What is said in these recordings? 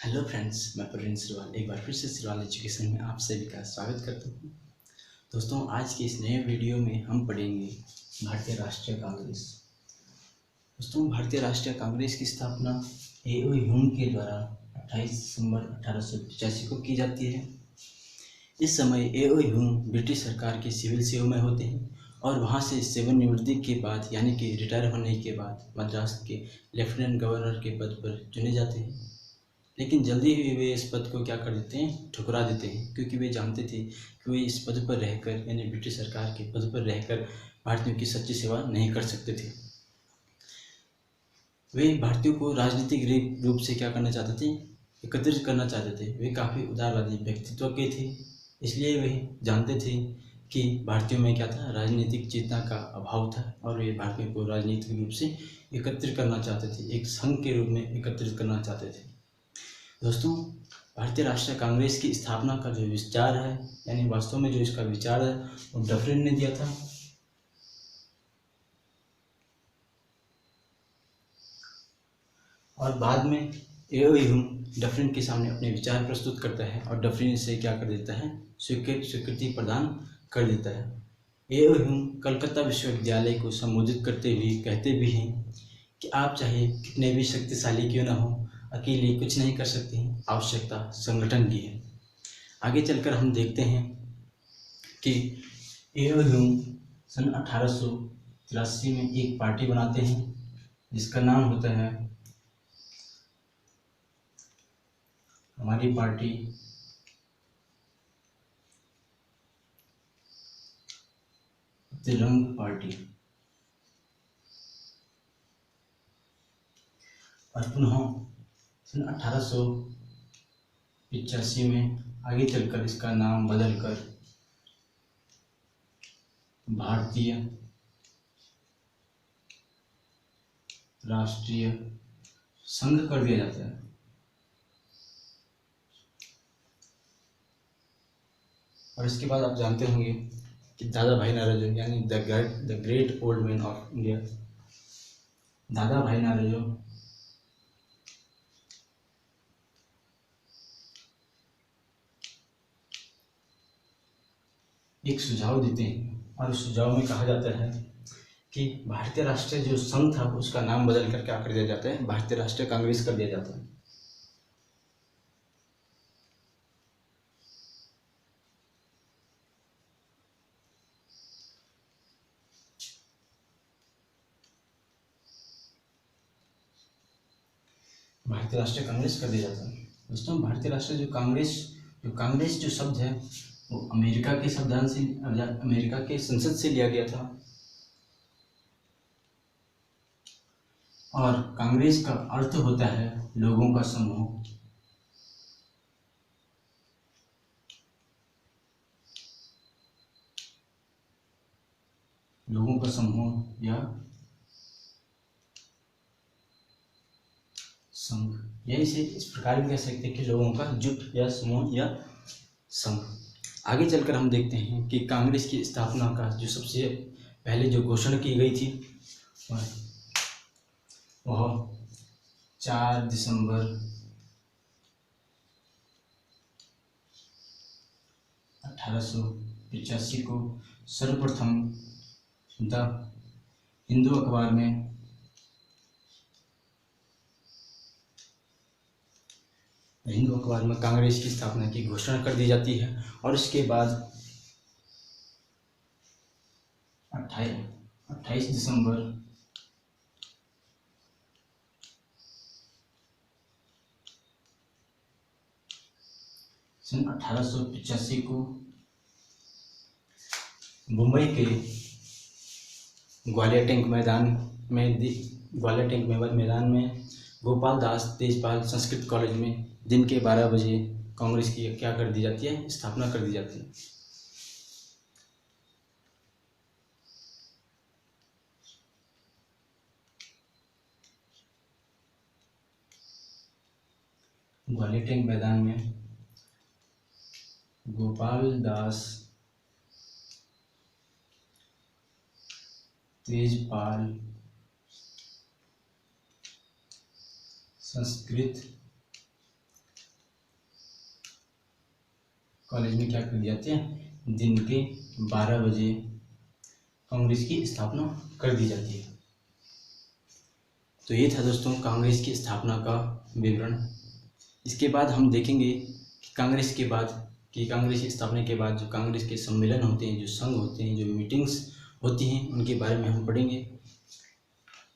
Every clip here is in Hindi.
हेलो फ्रेंड्स, मैं प्रवीण सिरवाल एक बार फिर से सिरवाल एजुकेशन में आप सभी का स्वागत करता हूँ। दोस्तों, आज के इस नए वीडियो में हम पढ़ेंगे भारतीय राष्ट्रीय कांग्रेस। दोस्तों, भारतीय राष्ट्रीय कांग्रेस की स्थापना ए.ओ. ह्यूम के द्वारा 28 दिसंबर 1885 को की जाती है। इस समय ए.ओ. ह्यूम ब्रिटिश सरकार की सिविल सेवा में होते हैं और वहाँ से सेवानिवृत्ति के बाद यानी कि रिटायर होने के बाद मद्रास के लेफ्टिनेंट गवर्नर के पद पर चुने जाते हैं। लेकिन जल्दी ही वे इस पद को क्या कर देते हैं, ठुकरा देते हैं, क्योंकि वे जानते थे कि वे इस पद पर रहकर यानी ब्रिटिश सरकार के पद पर रहकर भारतीयों की सच्ची सेवा नहीं कर सकते थे। वे भारतीयों को राजनीतिक रूप से क्या करना चाहते थे, एकत्रित करना चाहते थे। वे काफ़ी उदारवादी व्यक्तित्व के थे, इसलिए वे जानते थे कि भारतीयों में क्या था, राजनीतिक चेतना का अभाव था और वे भारतीयों को राजनीतिक रूप से एकत्रित करना चाहते थे, एक संघ के रूप में एकत्रित करना चाहते थे। दोस्तों, भारतीय राष्ट्रीय कांग्रेस की स्थापना का जो विचार है यानी वास्तव में जो इसका विचार है वो डफरिन ने दिया था। और बाद में ए.ओ. ह्यूम डफरिन के सामने अपने विचार प्रस्तुत करता है और डफरिन इसे क्या कर देता है, स्वीकृति प्रदान कर देता है। ए.ओ. ह्यूम कलकत्ता विश्वविद्यालय को संबोधित करते हुए कहते भी हैं कि आप चाहे कितने भी शक्तिशाली क्यों न हो, अकेले कुछ नहीं कर सकते हैं, आवश्यकता संगठन की है। आगे चलकर हम देखते हैं कि ए.ओ. ह्यूम सन 1883 में एक पार्टी बनाते हैं जिसका नाम होता है हमारी पार्टी तिरंग पार्टी। और पुनः सन 1885 में आगे चलकर इसका नाम बदलकर भारतीय राष्ट्रीय संघ कर दिया जाता है। और इसके बाद आप जानते होंगे कि दादा भाई नौरोजी यानी the great old man of India, दादा भाई नौरोजी एक सुझाव देते हैं और उस सुझाव में कहा जाता है कि भारतीय राष्ट्रीय जो संघ था उसका नाम बदल कर क्या कर दिया जाता है, भारतीय राष्ट्रीय कांग्रेस कर दिया जाता है। भारतीय राष्ट्रीय कांग्रेस कर दिया जाता है। दोस्तों, भारतीय राष्ट्रीय जो कांग्रेस जो शब्द है वो अमेरिका के अमेरिका के संसद से लिया गया था। और कांग्रेस का अर्थ होता है लोगों का समूह। लोगों का समूह या संघ, या इसे इस प्रकार भी कह सकते हैं कि लोगों का जुट या समूह या संघ। आगे चलकर हम देखते हैं कि कांग्रेस की स्थापना का जो सबसे पहले जो घोषणा की गई थी वह 4 दिसंबर 1885 को सर्वप्रथम द हिंदू अखबार में कांग्रेस की स्थापना की घोषणा कर दी जाती है। और इसके बाद 28 दिसंबर 1885 को मुंबई के ग्वालियर टैंक मैदान में गोपाल दास तेजपाल संस्कृत कॉलेज में दिन के 12 बजे कांग्रेस की क्या कर दी जाती है, स्थापना कर दी जाती है। ग्वालियर टैंक मैदान में गोपाल दास तेजपाल संस्कृत कॉलेज में क्या कर दिए जाते हैं, दिन के 12 बजे कांग्रेस की स्थापना कर दी जाती है। तो ये था दोस्तों कांग्रेस की स्थापना का विवरण। इसके बाद हम देखेंगे कि कांग्रेस की स्थापना के बाद जो कांग्रेस के सम्मेलन होते हैं, जो संघ होते हैं, जो मीटिंग्स होती हैं, उनके बारे में हम पढ़ेंगे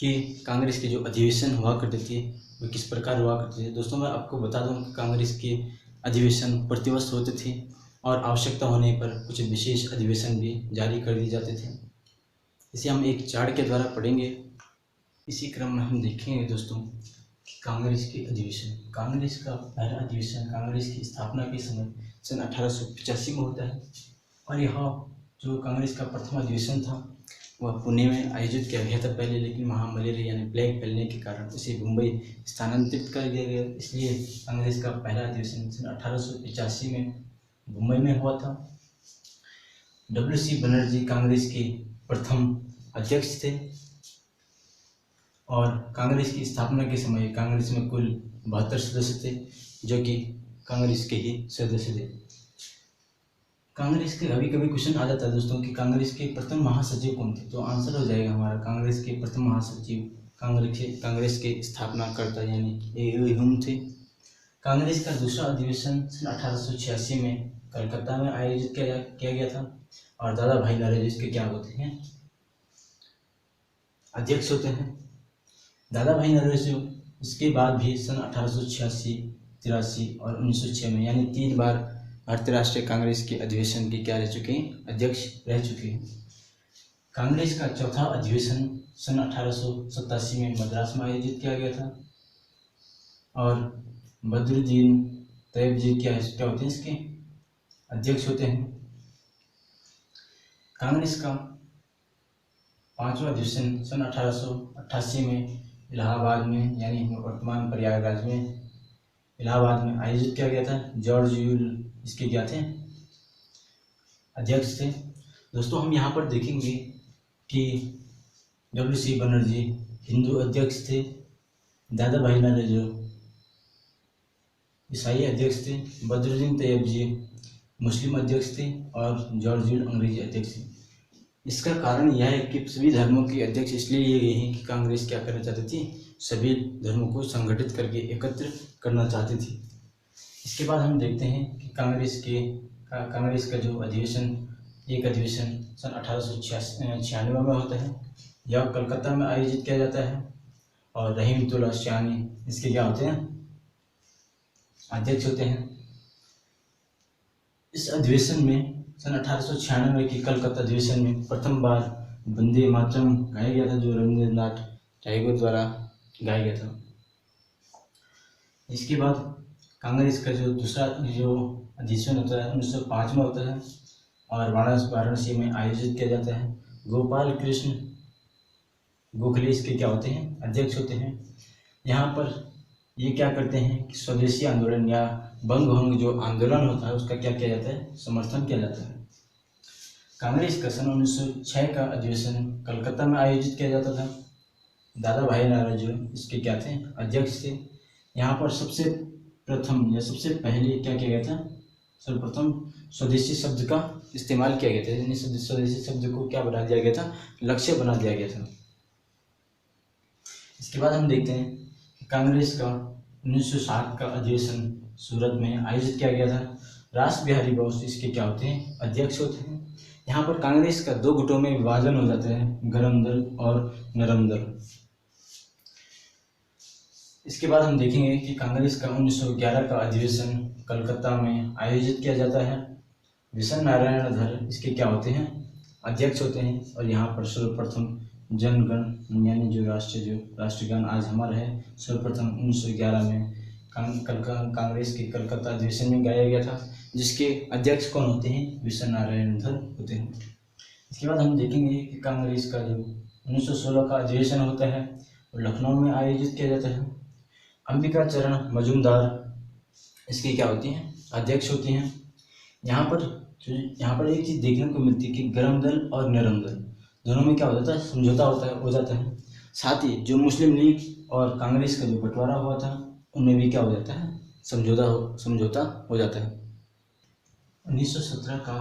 कि कांग्रेस के जो अधिवेशन हुआ करते थे वो किस प्रकार हुआ करते थे। दोस्तों मैं आपको बता दूं कि कांग्रेस के अधिवेशन प्रतिवर्ष होते थे और आवश्यकता होने पर कुछ विशेष अधिवेशन भी जारी कर दिए जाते थे। इसे हम एक चार्ट के द्वारा पढ़ेंगे। इसी क्रम में हम देखेंगे दोस्तों कि कांग्रेस के अधिवेशन, कांग्रेस का पहला अधिवेशन कांग्रेस की स्थापना के समय सन 1885 में होता है और यह जो कांग्रेस का प्रथम अधिवेशन था वह पुणे में आयोजित किया गया था पहले, लेकिन वहाँ मलेरिया यानी प्लेग फैलने के कारण उसे मुंबई स्थानांतरित कर दिया गया। इसलिए कांग्रेस का पहला अधिवेशन सन 1885 में मुंबई में हुआ था। WC बनर्जी कांग्रेस के प्रथम अध्यक्ष थे और कांग्रेस की स्थापना के समय कांग्रेस में कुल 72 सदस्य थे जो कि कांग्रेस के ही सदस्य थे। कांग्रेस के कभी कभी क्वेश्चन आ जाता है दोस्तों कि कांग्रेस के प्रथम महासचिव कौन थे, तो आंसर हो जाएगा हमारा कांग्रेस के प्रथम महासचिव कांग्रेस के स्थापनाकर्ता यानी ए.ओ. ह्यूम थे। कांग्रेस का दूसरा अधिवेशन सन 1886 में कलकत्ता में आयोजित किया गया था और दादा भाई नौरोजी इसके क्या होते हैं, अध्यक्ष होते हैं। दादा भाई नौरोजी इसके बाद भी सन 1886, 83 और 1906 में यानी 3 बार भारतीय राष्ट्रीय कांग्रेस के अधिवेशन के क्या रह चुके हैं, अध्यक्ष रह चुके हैं। कांग्रेस का चौथा अधिवेशन सन 1887 में मद्रास में आयोजित किया गया था और बद्रुद्दीन तैयब क्या होते हैं, इसके अध्यक्ष होते हैं। कांग्रेस का पांचवा अधिवेशन सन 1888 में इलाहाबाद में यानी वर्तमान प्रयागराज में इलाहाबाद में आयोजित किया गया था। जॉर्ज यूल इसके क्या थे, अध्यक्ष थे। दोस्तों हम यहाँ पर देखेंगे कि WC बनर्जी हिंदू अध्यक्ष थे, दादा भाई नौरोजी ईसाई अध्यक्ष थे, बद्रुद्दीन तैयब जी मुस्लिम अध्यक्ष थे और जॉर्ज यूल अंग्रेजी अध्यक्ष थे। इसका कारण यह है कि सभी धर्मों के अध्यक्ष इसलिए ये गए हैं कि कांग्रेस क्या करना चाहती थी, सभी धर्मों को संगठित करके एकत्र करना चाहती थी। इसके बाद हम देखते हैं कि कांग्रेस का जो एक अधिवेशन सन 1896 में होता है। यह कलकत्ता में आयोजित किया जाता है और रहीमतुल्लाह शानी इसके क्या होते हैं, अध्यक्ष होते हैं। इस अधिवेशन में सन 1896 के कलकत्ता अधिवेशन में प्रथम बार वंदे मातरम गाया गया था, जो रविंद्रनाथ टैगोर द्वारा गाया गया था। इसके बाद कांग्रेस का जो दूसरा अधिवेशन होता है 1905 में होता है और वाराणसी में आयोजित किया जाता है। गोपाल कृष्ण गोखले इसके क्या होते हैं, अध्यक्ष होते हैं। यहाँ पर ये क्या करते हैं कि स्वदेशी आंदोलन या बंग भंग जो आंदोलन होता है उसका क्या किया जाता है, समर्थन किया जाता है। कांग्रेस का सन 1906 का अधिवेशन कलकत्ता में आयोजित किया जाता था। दादा भाई नौरोजी इसके क्या थे, अध्यक्ष थे। यहाँ पर सबसे पहले क्या किया गया था, सर्वप्रथम स्वदेशी शब्द का इस्तेमाल किया गया था, यानी स्वदेशी शब्द को क्या बना दिया गया था, लक्ष्य बना दिया गया था। इसके बाद हम देखते हैं कि कांग्रेस का 1907 का अधिवेशन सूरत में आयोजित किया गया था। रास बिहारी बोस इसके क्या होते हैं, अध्यक्ष होते हैं। यहाँ पर कांग्रेस का 2 गुटों में विभाजन हो जाता है, गरम दल और नरम दल। इसके बाद हम देखेंगे कि कांग्रेस का 1911 का अधिवेशन कलकत्ता में आयोजित किया जाता है। विशन नारायण धर इसके क्या होते हैं, अध्यक्ष होते हैं। और यहाँ पर सर्वप्रथम जनगण यानी जो राष्ट्रगान आज हमारा है, सर्वप्रथम 1911 में कांग्रेस के कलकत्ता अधिवेशन में गाया गया था, जिसके अध्यक्ष कौन होते हैं, विशन नारायण धर होते हैं। इसके बाद हम देखेंगे कि कांग्रेस का जो 1916 का अधिवेशन होता है वो लखनऊ में आयोजित किया जाता है। अंबिका चरण मजूमदार इसकी क्या होती हैं, अध्यक्ष होती हैं। यहाँ पर एक चीज़ देखने को मिलती है कि गरम दल और नरम दल दोनों में क्या हो जाता है, समझौता हो जाता है। साथ ही जो मुस्लिम लीग और कांग्रेस का जो बंटवारा हुआ था उनमें भी क्या हो जाता है, समझौता हो जाता है। 1917 का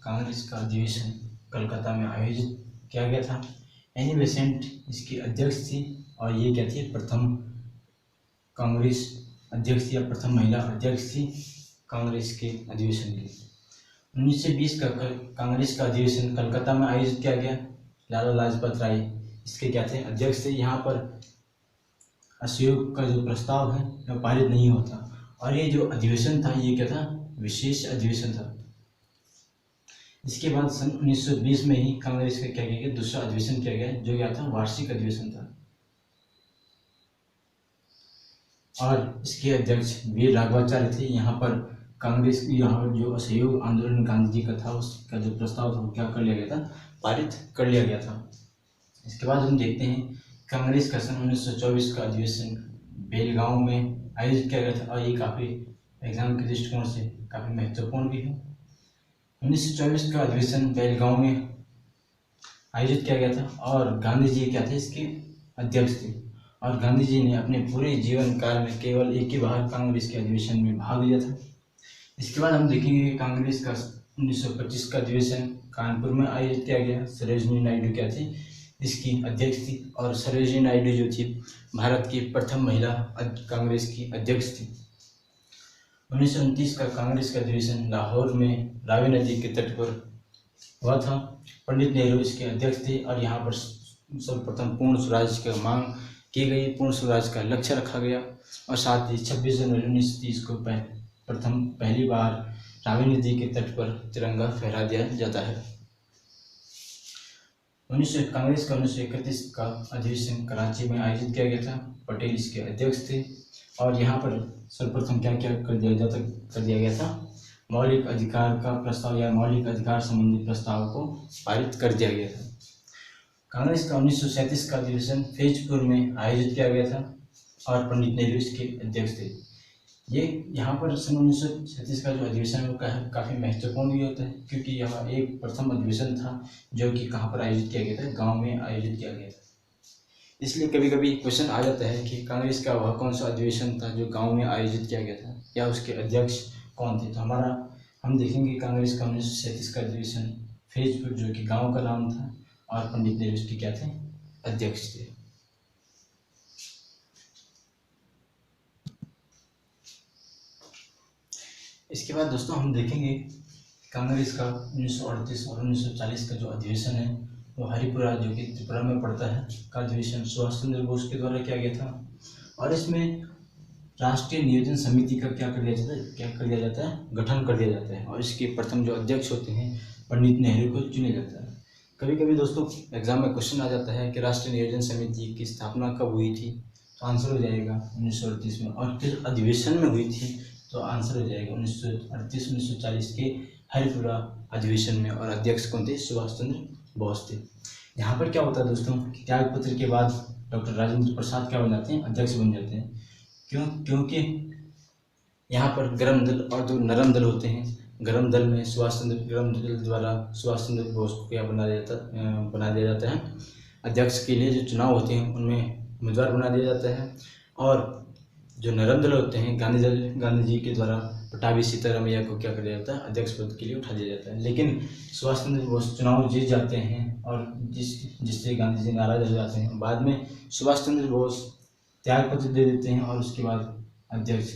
कांग्रेस का अधिवेशन कलकत्ता में आयोजित किया गया था। एनी बेसेंट इसकी अध्यक्ष थी और ये क्या थी, प्रथम कांग्रेस अध्यक्ष थी या प्रथम महिला अध्यक्ष थी कांग्रेस के अधिवेशन की। 1920 का कांग्रेस का अधिवेशन कलकत्ता में आयोजित किया गया। लाला लाजपत राय इसके क्या थे, अध्यक्ष थे। यहाँ पर असहयोग का जो प्रस्ताव है वह पारित नहीं होता और ये जो अधिवेशन था ये क्या था, विशेष अधिवेशन था। इसके बाद सन 1920 में ही कांग्रेस का क्या किया गया, दूसरा अधिवेशन किया गया जो क्या था, वार्षिक अधिवेशन था। और इसके अध्यक्ष वीर राघवाचार्य थे। यहाँ पर कांग्रेस की यहाँ जो असहयोग आंदोलन गांधी जी का था उसका जो प्रस्ताव था वो क्या कर लिया गया था, पारित कर लिया गया था। इसके बाद हम देखते हैं कांग्रेस का सन 1924 का अधिवेशन बेलगांव में आयोजित किया गया था और ये काफ़ी एग्जाम के दृष्टिकोण से काफ़ी महत्वपूर्ण भी है। 1924 का अधिवेशन बेलगांव में आयोजित किया गया था और गांधी जी क्या थे, इसके अध्यक्ष थे। और गांधी जी ने अपने पूरे जीवन काल में केवल एक ही बार कांग्रेस के अधिवेशन में भाग लिया था। इसके बाद हम देखेंगे कि कांग्रेस का 1925 का अधिवेशन कानपुर में आयोजित किया गया। सरोजिनी नायडू क्या थी, इसकी अध्यक्ष थी और सरोजिनी नायडू जो थी भारत की प्रथम महिला कांग्रेस की अध्यक्ष थी। 1929 का कांग्रेस का अधिवेशन लाहौर में रावी नदी के तट पर हुआ था। पंडित नेहरू इसके अध्यक्ष थे और यहाँ पर सर्वप्रथम पूर्ण स्वराज की मांग की गई, पूर्ण स्वराज का लक्ष्य रखा गया और साथ ही 26 जनवरी 1930 को पहली बार रावी नदी के तट पर तिरंगा फहरा दिया जाता है। कांग्रेस का 1931 का अधिवेशन कराची में आयोजित किया गया था। पटेल इसके अध्यक्ष थे और यहाँ पर सर्वप्रथम क्या क्या कर दिया गया था, मौलिक अधिकार का प्रस्ताव या मौलिक अधिकार संबंधी प्रस्ताव को पारित कर दिया गया था। कांग्रेस का 1937 का अधिवेशन फैजपुर में आयोजित किया गया था और पंडित नेहरू इसके अध्यक्ष थे। ये यहाँ पर सन 1937 का जो अधिवेशन है वो काफ़ी महत्वपूर्ण भी होता है क्योंकि यह एक प्रथम अधिवेशन था जो कि कहाँ पर आयोजित किया गया था, गांव में आयोजित किया गया था। इसलिए कभी कभी क्वेश्चन आ जाता है कि कांग्रेस का वह कौन सा अधिवेशन था जो गाँव में आयोजित किया गया था या उसके अध्यक्ष कौन थे। तो हम देखेंगे कांग्रेस का 1937 का अधिवेशन फैजपुर जो कि गाँव का नाम था और पंडित नेहरू इसके क्या थे, अध्यक्ष थे। इसके बाद दोस्तों हम देखेंगे कांग्रेस का 1938 और 1940 का जो अधिवेशन है वो हरिपुरा जो कि त्रिपुरा में पड़ता है का अधिवेशन सुभाष चंद्र बोस के द्वारा किया गया था और इसमें राष्ट्रीय नियोजन समिति का क्या कर दिया जाता है, गठन कर दिया जाता है और इसके प्रथम जो अध्यक्ष होते हैं पंडित नेहरू को चुना जाता है। कभी कभी दोस्तों एग्जाम में क्वेश्चन आ जाता है कि राष्ट्रीय नियोजन समिति की स्थापना कब हुई थी, तो आंसर हो जाएगा 1938 में। और किस अधिवेशन में हुई थी, तो आंसर हो जाएगा 1938-1940 के हरिपुरा अधिवेशन में और अध्यक्ष कौन थे, सुभाष चंद्र बोस थे। यहाँ पर क्या होता है दोस्तों, त्यागपत्र के बाद डॉक्टर राजेंद्र प्रसाद क्या बन जाते हैं, अध्यक्ष बन जाते हैं। क्योंकि यहाँ पर गर्म दल और जो नरम दल होते हैं, गर्म दल में गर्म दल द्वारा सुभाष चंद्र बोस को क्या बना दिया जाता है, अध्यक्ष के लिए जो चुनाव होते हैं उनमें उम्मीदवार बना दिया जाता है। और जो नरम दल होते हैं, गांधी जी के द्वारा पटाभी सीतारामैया को क्या कर दिया जाता है, अध्यक्ष पद के लिए उठा दिया जाता है। लेकिन सुभाष चंद्र बोस चुनाव जीत जाते हैं और जिससे गांधी जी नाराज हो जाते हैं। बाद में सुभाष चंद्र बोस त्यागपत्र दे देते हैं और उसके बाद अध्यक्ष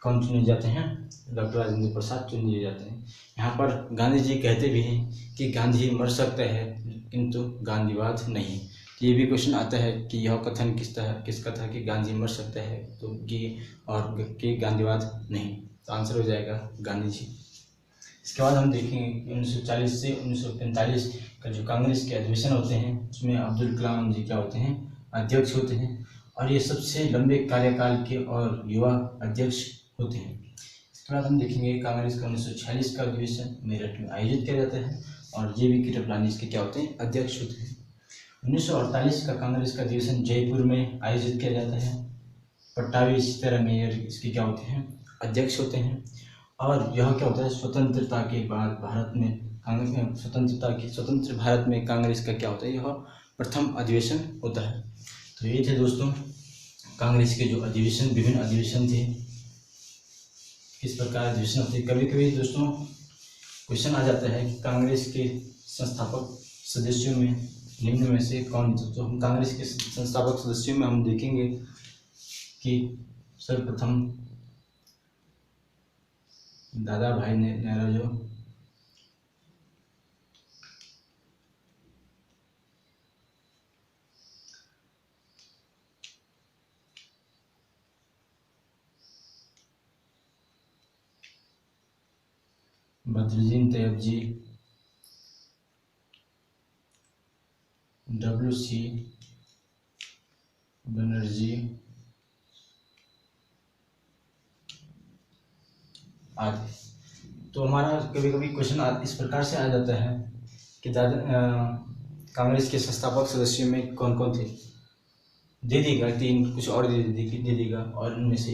कौन चुने जाते हैं, डॉक्टर राजेंद्र प्रसाद चुन लिए जाते हैं। यहाँ पर गांधी जी कहते भी हैं कि गांधी मर सकता है किंतु गांधीवाद नहीं। तो ये भी क्वेश्चन आता है कि यह कथन किसका था कि गांधी मर सकता है तो कि गांधीवाद नहीं, तो आंसर हो जाएगा गांधी जी। इसके बाद हम देखेंगे 1940 से 1945 का जो कांग्रेस के अधिवेशन होते हैं उसमें अब्दुल कलाम जी क्या होते हैं, अध्यक्ष होते हैं और ये सबसे लंबे कार्यकाल के और युवा अध्यक्ष होते हैं। इसके बाद हम देखेंगे कांग्रेस का 1946 का अधिवेशन मेरठ में आयोजित किया जाता है और JB कृपलानी इसके क्या होते हैं, अध्यक्ष होते हैं। 1948 का कांग्रेस का अधिवेशन जयपुर में आयोजित किया जाता है। पट्टाभी सीतारामैया इसके क्या होते हैं, अध्यक्ष होते हैं। और यह क्या होता है, स्वतंत्रता के बाद भारत में स्वतंत्र भारत में कांग्रेस का क्या होता है, यह प्रथम अधिवेशन होता है। तो ये थे दोस्तों कांग्रेस के जो अधिवेशन, विभिन्न अधिवेशन थे, किस प्रकार अधिवेशन होते हैं। कभी कभी दोस्तों क्वेश्चन आ जाता है कि कांग्रेस के संस्थापक सदस्यों में निम्न में से कौन। तो हम कांग्रेस के संस्थापक सदस्यों में हम देखेंगे कि सर्वप्रथम दादा भाई नौरोजी, बद्रुद्दीन तैयब जी, WC बनर्जी आदि। तो हमारा कभी कभी क्वेश्चन इस प्रकार से आ जाता है कि कांग्रेस के संस्थापक सदस्यों में कौन कौन थे, दे देगा 3 कुछ और दे देगा और इनमें से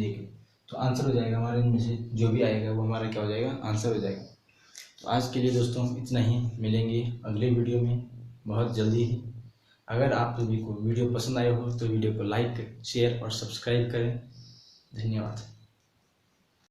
एक, तो आंसर हो जाएगा हमारे इनमें से जो भी आएगा वो हमारा क्या हो जाएगा, आंसर हो जाएगा। तो आज के लिए दोस्तों इतना ही, मिलेंगे अगले वीडियो में बहुत जल्दी ही। अगर आप सभी को वीडियो पसंद आया हो तो वीडियो को लाइक, शेयर और सब्सक्राइब करें। धन्यवाद।